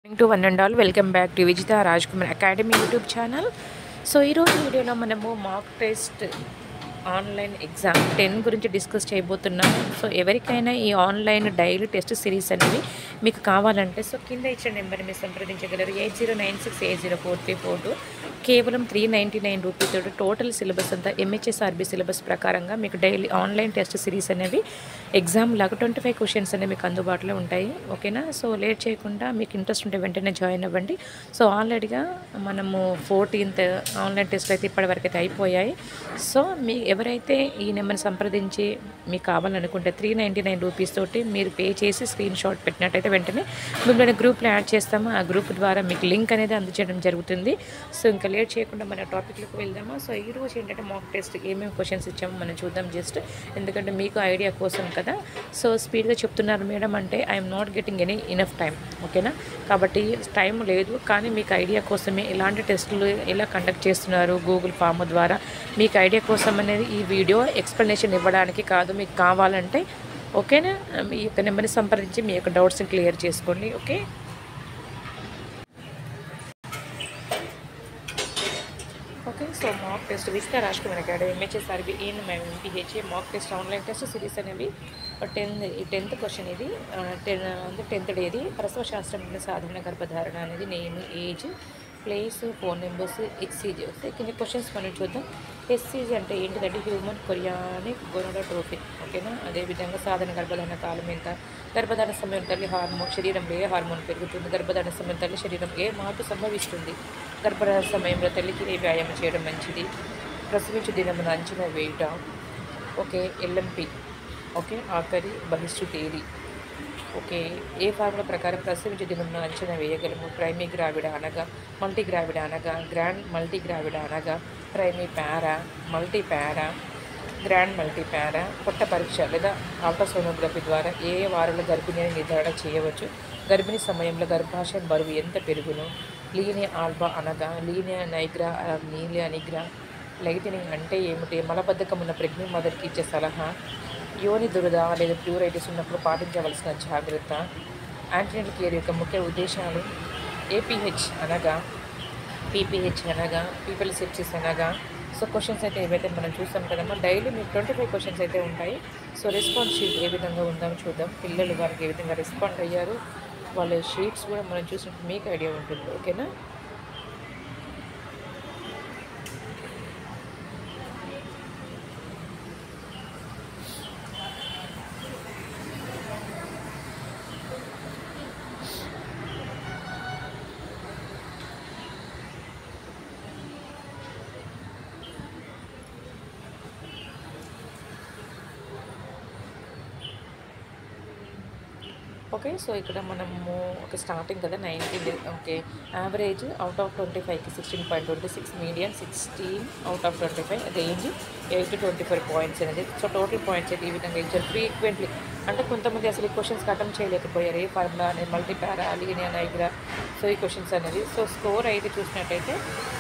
To one and all, welcome back to Vijita Rajkumar Academy YouTube channel. So, ఈ రోజు వీడియోలో మనము mock test online exam 10 గురించి discuss చేయబోతున్నాం. సో ఎవరికైనా ఈ ఆన్లైన్ డైలీ టెస్ట్ సిరీస్ అనేవి మీకు కావాలంటే సో కింద ఇచ్చిన నెంబర్ని మీరు సంప్రదించగలరు. 8096804342. కేవలం 399 రూపీస్ తోటి టోటల్ సిలబస్ అంతా ఎంహెచ్ఎస్ఆర్బి సిలబస్ ప్రకారంగా మీకు డైలీ ఆన్లైన్ టెస్ట్ సిరీస్ అనేవి ఎగ్జామ్ లాగా 25 క్వశ్చన్స్ అనేవి మీకు అందుబాటులో ఉంటాయి. ఓకేనా? సో లేట్ చేయకుండా మీకు ఇంట్రెస్ట్ ఉంటే వెంటనే జాయిన్ అవ్వండి. సో ఆల్రెడీగా మనము 14th ఆన్లైన్ టెస్ట్ అయితే ఇప్పటివరకు అయితే అయిపోయాయి. సో మీ ఎవరైతే ఈ నెంబర్ని సంప్రదించి మీకు కావాలనుకుంటే 399 రూపీస్ తోటి మీరు పే చేసి స్క్రీన్ షాట్ పెట్టినట్టయితే వెంటనే మిమ్మల్ని గ్రూప్లో యాడ్ చేస్తాము. ఆ గ్రూప్ ద్వారా మీకు లింక్ అనేది అందజేయడం జరుగుతుంది. సో ఇంకా లేట్ చేయకుండా మన టాపిక్లోకి వెళ్దామా. సో ఈరోజు ఏంటంటే మాక్ టెస్ట్ ఏమేమి క్వశ్చన్స్ ఇచ్చామో మనం చూద్దాం జస్ట్, ఎందుకంటే మీకు ఐడియా కోసం కదా. సో స్పీడ్గా చెప్తున్నారు మేడం అంటే I'm not getting any enough time. ఓకేనా? కాబట్టి టైం లేదు, కానీ మీకు ఐడియా కోసమే ఇలాంటి టెస్టులు ఎలా కండక్ట్ చేస్తున్నారు గూగుల్ ఫామ్ ద్వారా మీకు ఐడియా కోసం అనేది ఈ వీడియో ఎక్స్ప్లెనేషన్ ఇవ్వడానికి కాదు. మీకు కావాలంటే ఓకేనా, మీ యొక్క నెంబర్ని సంప్రదించి మీ యొక్క డౌట్స్ని క్లియర్ చేసుకోండి. Okay, okay. So mock test Wichita Rajkumar academy MHSRB MPHA mock test online test series అనేవి 10th క్వశ్చన్ ఇది 10th డేది ప్రసవ శాస్త్రం సాధారణ గర్భధారణ అనేది name, age, place, phone numbers, HCG వస్తాయి. కింద క్వశ్చన్స్ మనం చూద్దాం. హెచ్సీజీ అంటే ఏంటిదంటే హ్యూమన్ కొరియానిక్ గొనడోట్రోఫిక్. ఓకేనా? అదేవిధంగా సాధారణ గర్భధారణ కాలం ఎంత, గర్భధారణ సమయం తల్లి శరీరంలో ఏ హార్మోన్ పెరుగుతుంది, గర్భధారణ సమయం తల్లి శరీరం ఏ మార్పు సంభవిస్తుంది, గర్భధారణ సమయంలో తల్లికి ఏ వ్యాయామం చేయడం మంచిది, ప్రసవించు దినమున అంచనా వేయుట, ఓకే, ఎల్ఎంపి, ఓకే, ఆఖరి బహిష్టు తేదీ, ఓకే, ఏ ఫార్ములా ప్రకారం ప్రసవించే దినమున అంచనా వేయగలము, ప్రైమీ గ్రావిడ అనగా, మల్టీగ్రావిడ అనగా, గ్రాండ్ మల్టీగ్రావిడ అనగా, ప్రైమీ పారా, మల్టీ పారా, గ్రాండ్ మల్టీ పారా, పొట్ట పరీక్ష లేదా అల్ట్రాసోనోగ్రఫీ ద్వారా ఏ వారంలో గర్భిణిని నిర్ధారణ చేయవచ్చు, గర్భిణీ సమయంలో గర్భాశయం బరువు ఎంత పెరుగును, లీనియా ఆల్బా అనగా, లీనియా నైగ్రా, నీలియా నిగ్రా, లైటినింగ్ అంటే ఏమిటి, మలబద్ధకం ఉన్న ప్రెగ్నెంట్ మదర్కి ఇచ్చే సలహా, యోని దురద లేదా ప్యూరైటిస్ ఉన్నప్పుడు పాటించవలసిన జాగ్రత్త, యాంటీనేటల్ కేర్ యొక్క ముఖ్య ఉద్దేశాలు, ఏపీహెచ్ అనగా, పీపీహెచ్ అనగా, పీపుల్ సెప్సిస్ అనగా. సో క్వశ్చన్స్ అయితే ఏవైతే మనం చూస్తాం కదమ్మా, డైలీ మీకు 25 క్వశ్చన్స్ అయితే ఉంటాయి. సో రెస్పాన్స్ షీట్ ఏ విధంగా ఉందామో చూద్దాం. పిల్లలు వారికి ఏ విధంగా రెస్పాండ్ అయ్యారు, వాళ్ళ షీట్స్ కూడా మనం చూసినట్టు మీకు ఐడియా ఉంటుంది. ఓకేనా? ఓకే. సో ఇక్కడ మనము ఒక స్టార్టింగ్ కదా 19, ఓకే, యావరేజ్ అవుట్ ఆఫ్ 25కి 16.26, medium 16 out of 25, range 8 to 24 points అనేది. సో టోటల్ పాయింట్స్ అయితే ఈ విధంగా ఇచ్చారు. ఫ్రీక్వెంట్లీ అంటే కొంతమంది అసలు ఈ క్వశ్చన్స్ అటెంప్ట్ చేయలేకపోయారు, ఏ ఫార్ములా అనేది, మల్టీ పారా, లీనియా నైగ్రా. సో ఈ క్వశ్చన్స్ అనేది. సో స్కోర్ అయితే చూసినట్టయితే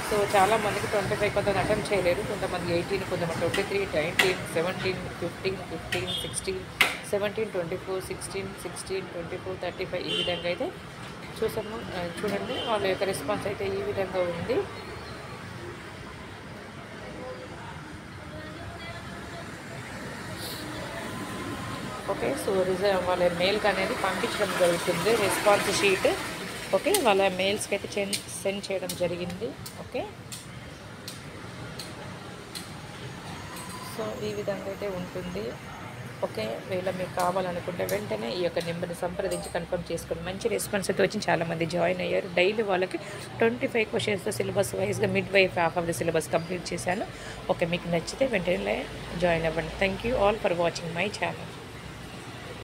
సో చాలామందికి 25, కొంతమంది అటెంప్ట్ చేయలేరు, కొంతమంది 18, కొంతమంది 23, 19, 17, 15, 15, 16, 17, 24, 16, 16, 24, 35 ఈ విధంగా అయితే చూసాము. చూడండి వాళ్ళ యొక్క రెస్పాన్స్ అయితే ఈ విధంగా ఉంది. ఓకే. సో వాళ్ళ మెయిల్కి అనేది పంపించడం జరుగుతుంది రెస్పాన్స్ షీట్. ఓకే, వాళ్ళ మెయిల్స్కి అయితే సెండ్ చేయడం జరిగింది. ఓకే, సో ఈ విధంగా అయితే ఉంటుంది. ఓకే, వీళ్ళ మీకు కావాలనుకుంటే వెంటనే ఈ యొక్క నెంబర్ని సంప్రదించి కన్ఫర్మ్ చేసుకొని మంచి రెస్పాన్స్ అయితే వచ్చి చాలామంది జాయిన్ అయ్యారు. డైలీ వాళ్ళకి 25 క్వశ్చన్స్తో సిలబస్ వైజ్గా mid wife half of the syllabus complete చేశాను. ఓకే, మీకు నచ్చితే వెంటనే జాయిన్ అవ్వండి. Thank you all for watching my channel.